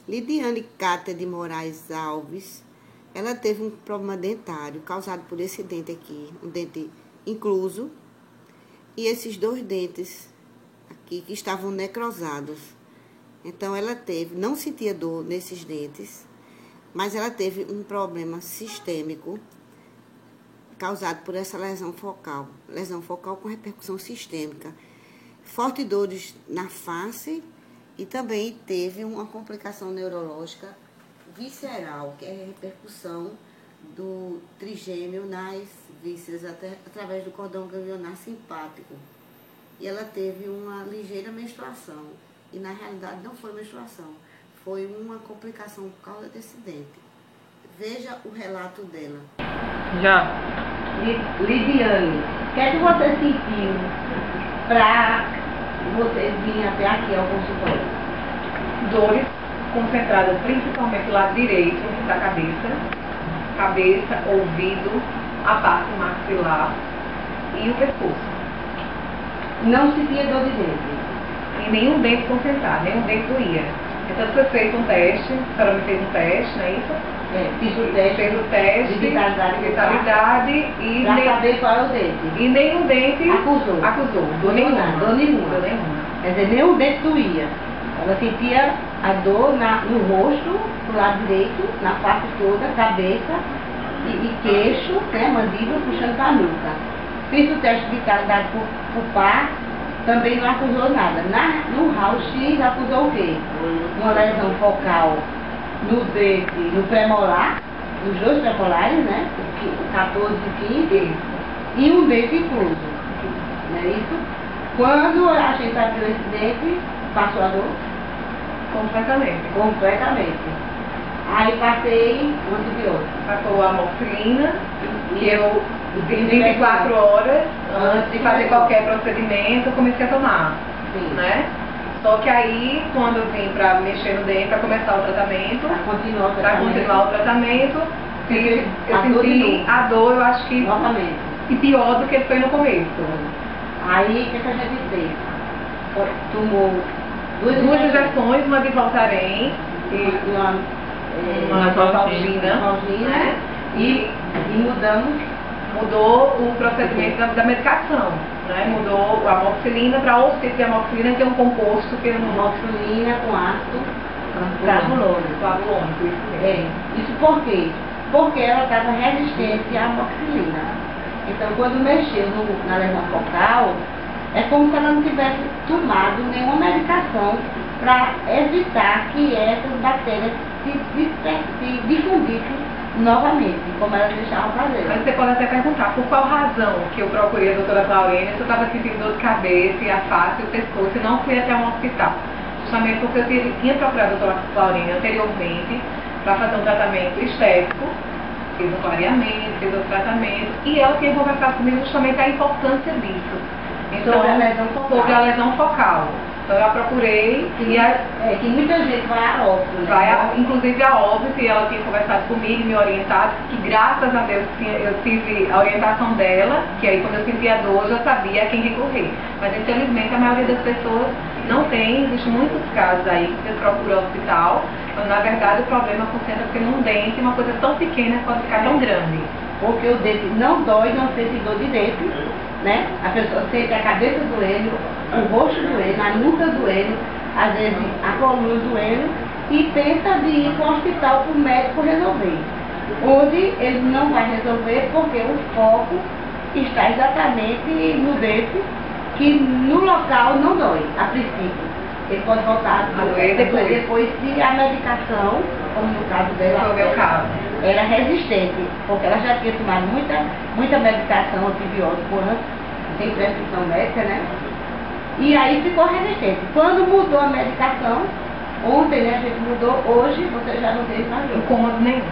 Lidiane Cátia de Moraes Alves, ela teve um problema dentário causado por esse dente aqui, um dente incluso, e esses dois dentes aqui que estavam necrosados. Então ela teve, não sentia dor nesses dentes, mas ela teve um problema sistêmico causado por essa lesão focal com repercussão sistêmica, fortes dores na face e também teve uma complicação neurológica visceral, que é a repercussão do trigêmeo nas vísceras através do cordão ganglionar simpático. E ela teve uma ligeira menstruação, e na realidade não foi menstruação, foi uma complicação por causa desse dente. Veja o relato dela. Já. Lidiane, o que é que você sentiu para você vir até aqui ao consultório? Dores concentradas principalmente do lado direito da cabeça, ouvido, a parte maxilar e o pescoço. Não sentia dor de dente? E nenhum dente concentrado, nenhum dente doía. Então foi feito um teste, a senhora me fez um teste, não é isso? Fiz o teste de vitalidade e para saber qual é o dente. E nenhum dente acusou. Dor nenhuma. Quer dizer, nenhum dente doía. Ela sentia a dor no rosto, do lado direito, na face toda, cabeça e queixo, né, mandíbula puxando para a nuca. Fiz o teste de vitalidade por par, também não acusou nada. No raio-x acusou o quê? Uma lesão focal no dente, no premolar, nos dois premolares, né? O 14 e 15, e um dente incluso. Não é isso? Quando a gente abriu esse dente, passou a dor? Completamente. Aí passei o antibiótico. Passou a amoxicilina, que eu, 24 horas antes de fazer qualquer procedimento, eu comecei a tomar. Sim. Né? Só que aí, quando eu vim para mexer no dente, para começar o tratamento, para continuar o tratamento, eu senti a dor, eu acho que novamente. E pior do que foi no começo. Aí, o que a gente fez? Tomou duas injeções, uma de Voltaren e uma Valgina, né? E mudou o procedimento da medicação, né? Mudou a amoxicilina para outro tipo de amoxicilina, que é um composto que amoxicilina com ácido clavulônico. Isso mesmo. Isso por quê? Porque ela estava resistente à amoxicilina. Então, quando mexeu na lesão focal, é como se ela não tivesse tomado nenhuma medicação para evitar que essas bactérias se difundissem novamente, como elas deixavam fazer. Mas você pode até perguntar por qual razão que eu procurei a doutora Claurina, se eu estava sentindo dor de cabeça e a face e o pescoço e não fui até um hospital. Justamente porque eu tinha procurado a doutora Claurina anteriormente para fazer um tratamento estético, fez um clareamento, fez outro tratamento, e ela tinha conversado comigo justamente a importância disso. Então, sobre a lesão focal. Então eu a procurei e que muita gente vai à óbito, inclusive a óbito, e ela tinha conversado comigo e me orientado, que graças a Deus eu tive a orientação dela, que aí quando eu sentia dor eu já sabia a quem recorrer. Mas infelizmente a maioria das pessoas não tem, existem muitos casos aí que você procura o hospital, mas na verdade o problema concentra-se num dente, uma coisa tão pequena pode ficar tão grande. Porque o dente não dói, não sente dor de dente, né? A pessoa sente a cabeça doendo, o rosto doendo, a nuca doendo, às vezes a coluna doendo, e pensa de ir para o hospital para o médico resolver. Onde ele não vai resolver porque o foco está exatamente no dente, que no local não dói, a princípio. Ele pode voltar a doer depois se a medicação, como no caso dela, no meu caso, era resistente, porque ela já tinha tomado muita medicação antibiótico antes, sem prescrição médica, né? E aí ficou resistente. Quando mudou a medicação, ontem, né, a gente mudou, hoje você já não tem mais dor. Incômodo nenhum.